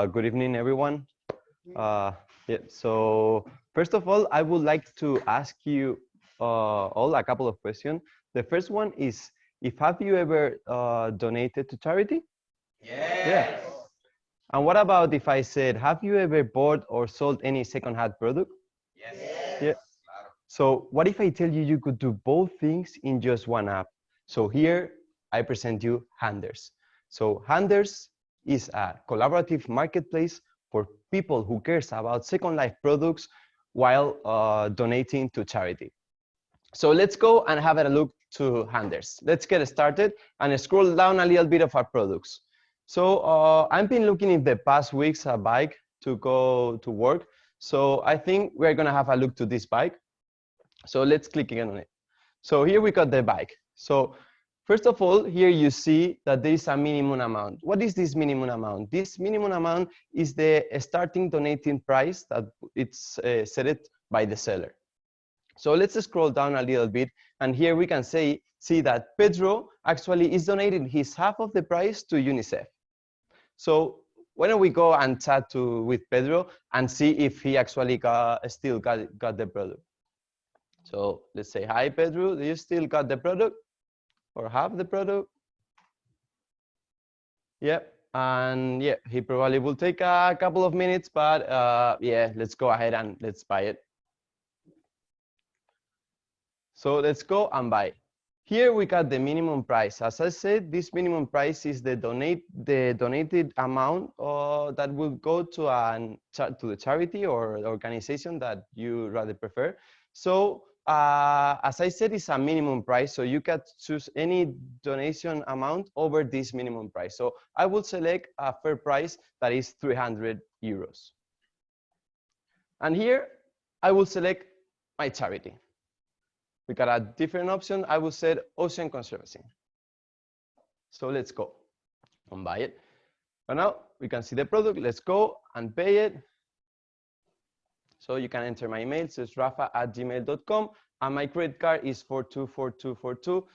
Good evening, everyone. So first of all, I would like to ask you all a couple of questions. The first one is, if have you ever donated to charity? Yes. Yeah. And what about if I said, have you ever bought or sold any second-hand product? Yes. Yeah. So what if I tell you you could do both things in just one app? So here I present you Handers. So Handers is a collaborative marketplace for people who cares about Second Life products while donating to charity. So let's go and have a look to Handers. Let's get started and scroll down a little bit of our products. So I've been looking in the past weeks a bike to go to work. So I think we're gonna have a look to this bike. So let's click again on it. So here we got the bike. So first of all, here you see that there is a minimum amount. What is this minimum amount? This minimum amount is the starting donating price that it's set by the seller. So let's scroll down a little bit, and here we can see that Pedro actually is donating his half of the price to UNICEF. So why don't we go and chat with Pedro and see if he actually still got the product. So let's say, hi, Pedro, do you still got the product or have the product? Yep. And yeah, he probably will take a couple of minutes, but yeah, let's go ahead and let's buy it. So let's go and buy. Here we got the minimum price. As I said, this minimum price is the donated amount that will go to the charity or organization that you rather prefer. So as I said, it's a minimum price, so you can choose any donation amount over this minimum price. So I will select a fair price that is 300 euros. And here I will select my charity. We got a different option. I will set Ocean Conservancy. So let's go and buy it. And now we can see the product. Let's go and pay it. So you can enter my email. It's rafa@gmail.com. And my credit card is 424242.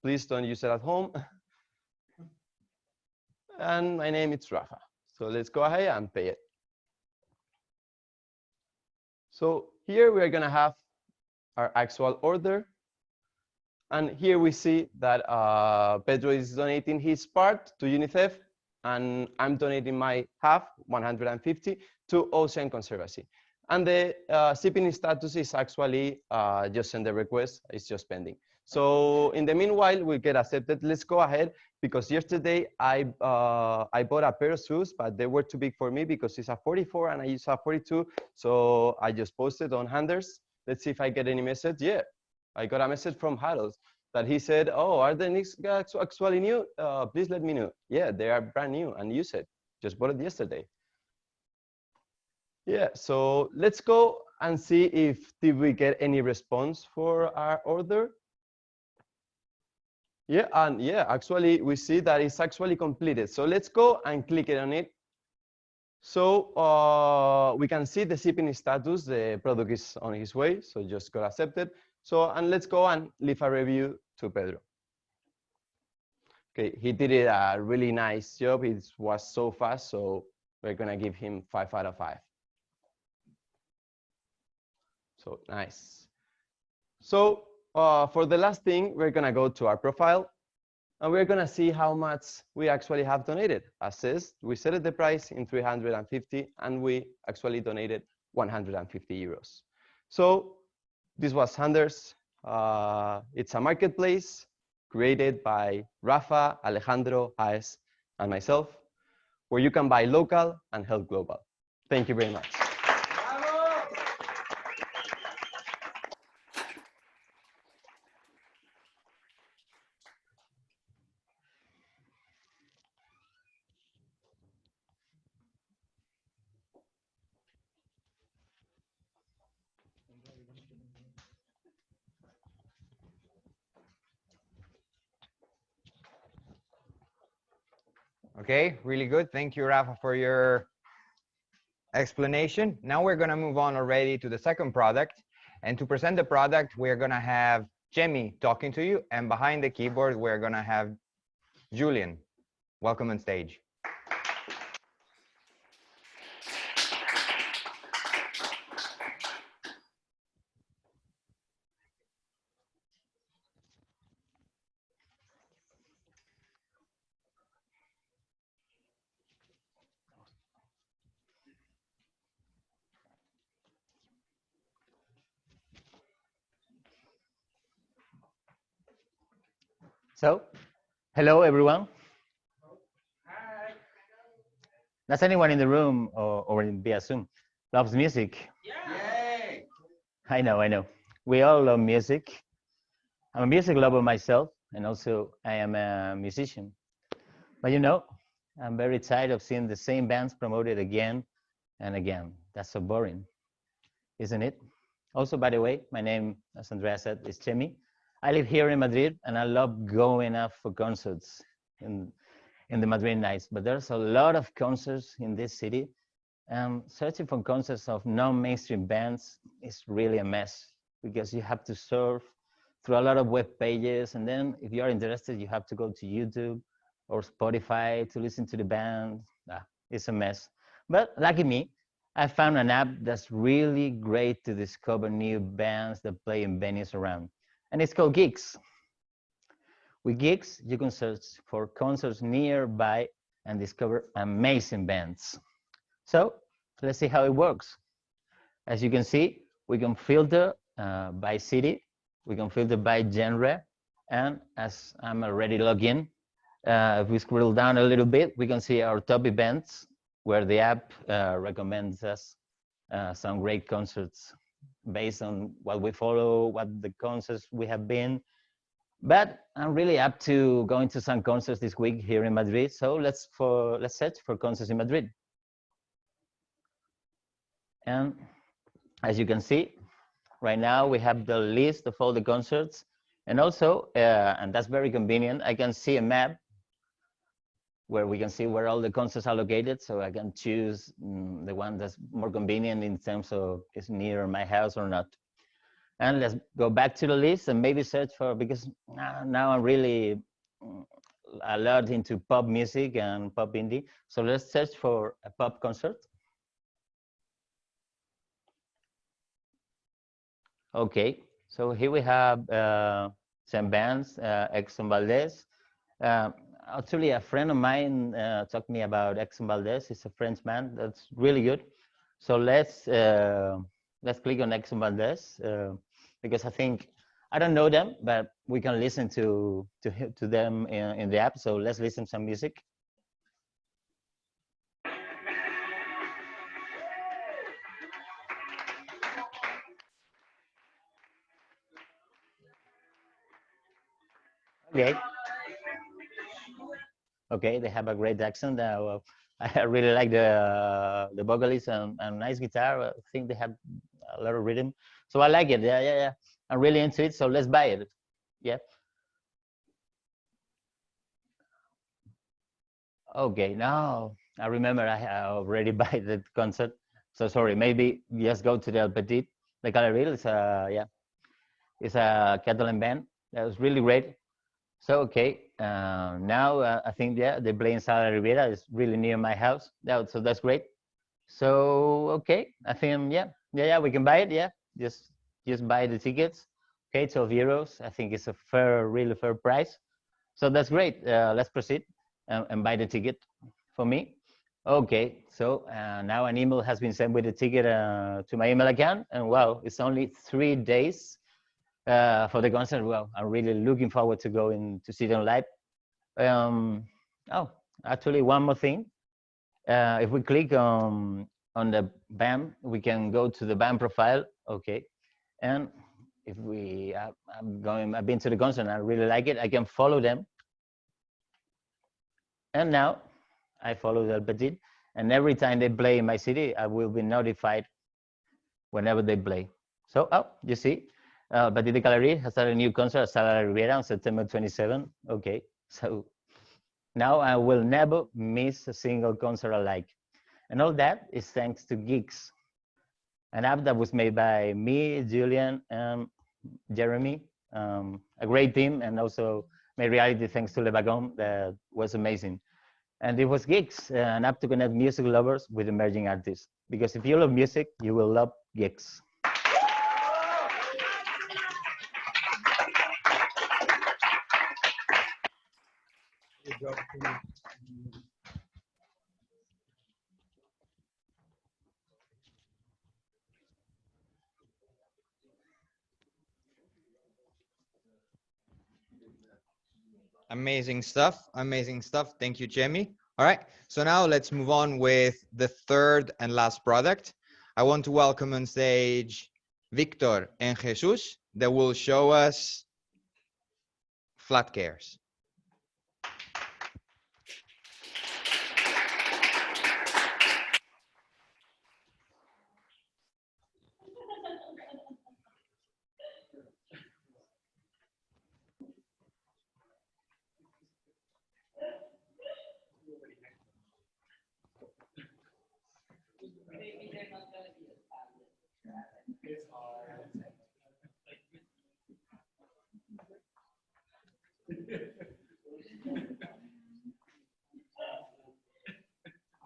Please don't use it at home. And my name is Rafa. So let's go ahead and pay it. So here we are going to have our actual order. And here we see that Pedro is donating his part to UNICEF, and I'm donating my half, 150, to Ocean Conservancy. And the shipping status is actually just send the request, it's just pending. So in the meanwhile, we'll get accepted. Let's go ahead, because yesterday I bought a pair of shoes, but they were too big for me because it's a 44 and I use a 42. So I just posted on Handers. Let's see if I get any message. Yeah, I got a message from Harold that he said, oh, are the Knicks actually new? Please let me know. Yeah, they are brand new and use it. Just bought it yesterday. Yeah, so let's go and see if did we get any response for our order. Yeah, and yeah, actually we see that it's actually completed. So let's go and click it on it. So we can see the shipping status. The product is on his way, so just got accepted. So, and let's go and leave a review to Pedro. Okay, he did it a really nice job. It was so fast, so we're gonna give him 5 out of 5. So nice. So for the last thing, we're gonna go to our profile. And we're going to see how much we actually have donated. As says, we set the price in 350, and we actually donated 150 euros. So this was Handers. It's a marketplace created by Rafa, Alejandro, Haes, and myself, where you can buy local and help global. Thank you very much. Okay, really good. Thank you, Rafa, for your explanation. Now we're going to move on already to the second product. And to present the product, we're going to have Jemmy talking to you. And behind the keyboard, we're going to have Julian. Welcome on stage. So, hello everyone. Does anyone in the room or in via Zoom loves music? Yay! I know. We all love music. I'm a music lover myself, and also I am a musician. But you know, I'm very tired of seeing the same bands promoted again and again. That's so boring, isn't it? Also, by the way, my name, as Andrea said, is Chemi. I live here in Madrid, and I love going out for concerts in the Madrid nights. But there's a lot of concerts in this city, and searching for concerts of non-mainstream bands is really a mess because you have to surf through a lot of web pages, and then if you are interested, you have to go to YouTube or Spotify to listen to the band. It's a mess. But lucky me, I found an app that's really great to discover new bands that play in venues around, and it's called Gigs. With Gigs, you can search for concerts nearby and discover amazing bands. So let's see how it works. As you can see, we can filter by city, we can filter by genre, and as I'm already logged in, if we scroll down a little bit, we can see our top events where the app recommends us some great concerts based on what we follow, what the concerts we have been. But I'm really up to going to some concerts this week here in Madrid. So let's search for concerts in Madrid. And as you can see, right now we have the list of all the concerts. And also, and that's very convenient, I can see a map where we can see where all the concerts are located. So I can choose the one that's more convenient in terms of is near my house or not. And let's go back to the list and maybe search for, because now I'm really a lot into pop music and pop indie. So let's search for a pop concert. Okay, so here we have some bands, Exxon Valdez. Actually, a friend of mine talked to me about Exxon Valdez. It's a French band that's really good. So let's click on Exxon Valdez because I think I don't know them, but we can listen to them in the app. So let's listen to some music. Okay. Okay, they have a great accent. I really like the vocalist and nice guitar. I think they have a lot of rhythm, so I like it. Yeah. I'm really into it. So let's buy it. Yeah. Okay. Now I remember I already buy the concert. So sorry. Maybe just go to the El Petit. The Gallery is it's a Catalan band. That was really great. So okay, now I think they play in Sala Rivera. It's really near my house. So that's great. So okay, I think we can buy it. Yeah, just buy the tickets. Okay, 12 euros. I think it's a really fair price. So that's great. Let's proceed and buy the ticket for me. Okay, so now an email has been sent with the ticket to my email account, and wow, it's only 3 days for the concert. Well, I'm really looking forward to going to see them live. Oh, actually, one more thing. If we click on the band, we can go to the band profile. Okay, and if I've been to the concert and I really like it, I can follow them. And now I follow the Petit, and every time they play in my city, I will be notified whenever they play. So, you see, Petit de Galerie has had a new concert at Sala Rivera on September 27. Okay, so now I will never miss a single concert I like. And all that is thanks to Gigs, an app that was made by me, Julian, and Jeremy, a great team, and also made reality thanks to Wagon. That was amazing. And it was Gigs, an app to connect music lovers with emerging artists. Because if you love music, you will love Gigs. Amazing stuff. Amazing stuff. Thank you, Jamie. All right. So now let's move on with the third and last product. I want to welcome on stage Victor and Jesus that will show us flat cares.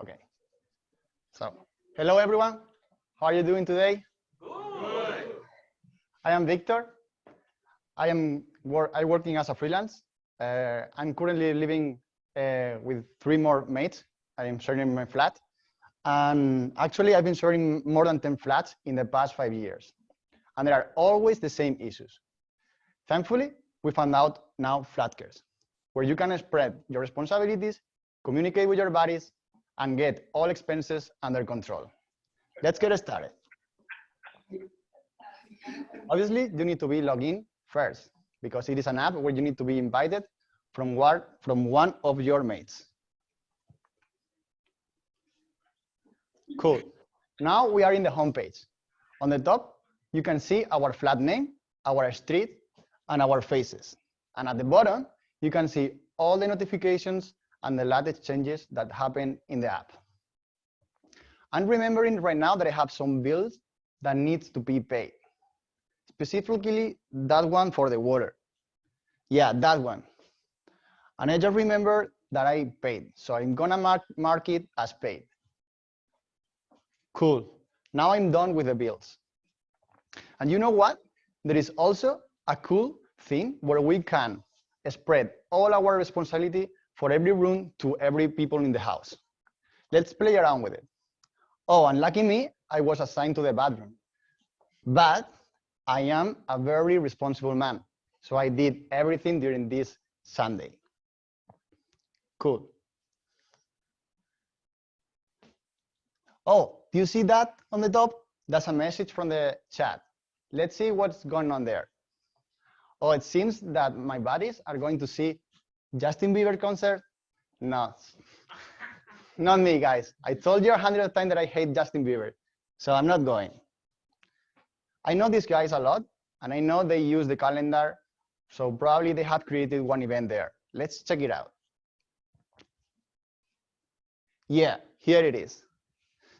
Okay. So, hello everyone. How are you doing today? Good. I am Victor. I'm working as a freelance. I'm currently living with 3 more mates. I am sharing my flat. And actually, I've been sharing more than 10 flats in the past 5 years. And there are always the same issues. Thankfully, we found out now flat cares, where you can spread your responsibilities, communicate with your buddies, and get all expenses under control. Let's get started. Obviously, you need to be logged in first, because it is an app where you need to be invited from one of your mates. Cool. Now we are in the homepage. On the top, you can see our flat name, our street, and our faces. And at the bottom, you can see all the notifications and the latest changes that happen in the app. I'm remembering right now that I have some bills that needs to be paid. Specifically, that one for the water. Yeah, that one. And I just remember that I paid, so I'm gonna mark it as paid. Cool. Now I'm done with the bills. And you know what? There is also a cool thing where we can spread all our responsibility for every room to every people in the house. Let's play around with it. Oh, and lucky me, I was assigned to the bathroom. But I am a very responsible man, so I did everything during this Sunday. Cool. Oh, do you see that on the top? That's a message from the chat. Let's see what's going on there. Oh, it seems that my buddies are going to see Justin Bieber concert. No, not me, guys. I told you 100 times that I hate Justin Bieber, so I'm not going. I know these guys a lot, and I know they use the calendar, so probably they have created one event there. Let's check it out. Yeah, here it is.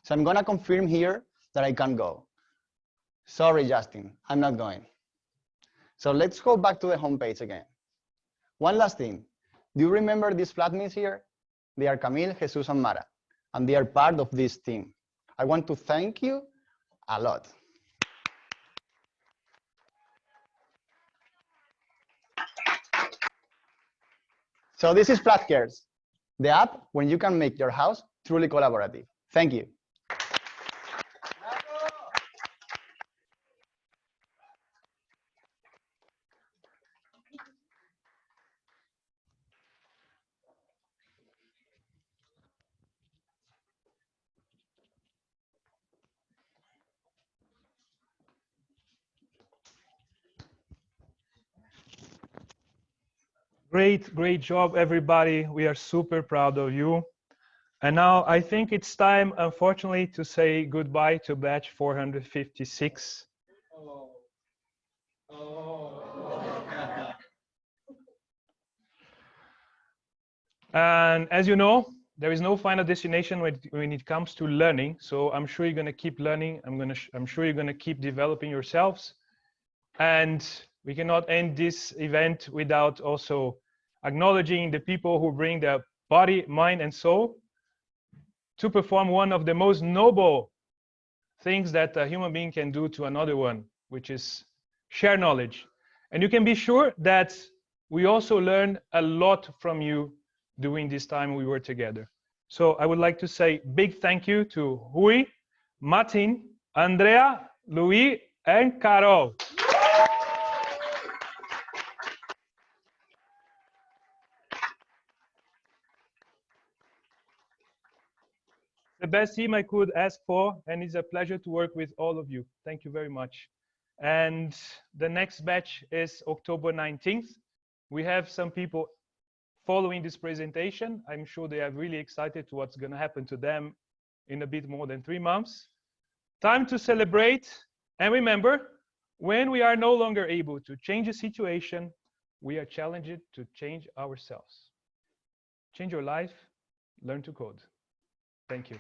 So I'm gonna confirm here that I can go. Sorry, Justin, I'm not going. So let's go back to the homepage again. One last thing. Do you remember these flatmates here? They are Camille, Jesus, and Mara, and they are part of this team. I want to thank you a lot. So this is Flat Cares, the app when you can make your house truly collaborative. Thank you. Great job, everybody. We are super proud of you. And now I think it's time, unfortunately, to say goodbye to batch 456. And as you know, there is no final destination when it comes to learning. So I'm sure you're going to keep learning. I'm sure you're going to keep developing yourselves. And we cannot end this event without also acknowledging the people who bring their body, mind, and soul to perform one of the most noble things that a human being can do to another one, which is share knowledge. And you can be sure that we also learned a lot from you during this time we were together. So I would like to say big thank you to Rui, Martin, Andrea, Louis, and Carol. the best team I could ask for, and it's a pleasure to work with all of you. Thank you very much. And the next batch is October 19th. We have some people following this presentation. I'm sure they are really excited to what's going to happen to them in a bit more than 3 months. Time to celebrate. And remember, when we are no longer able to change a situation, we are challenged to change ourselves. Change your life, learn to code. Thank you.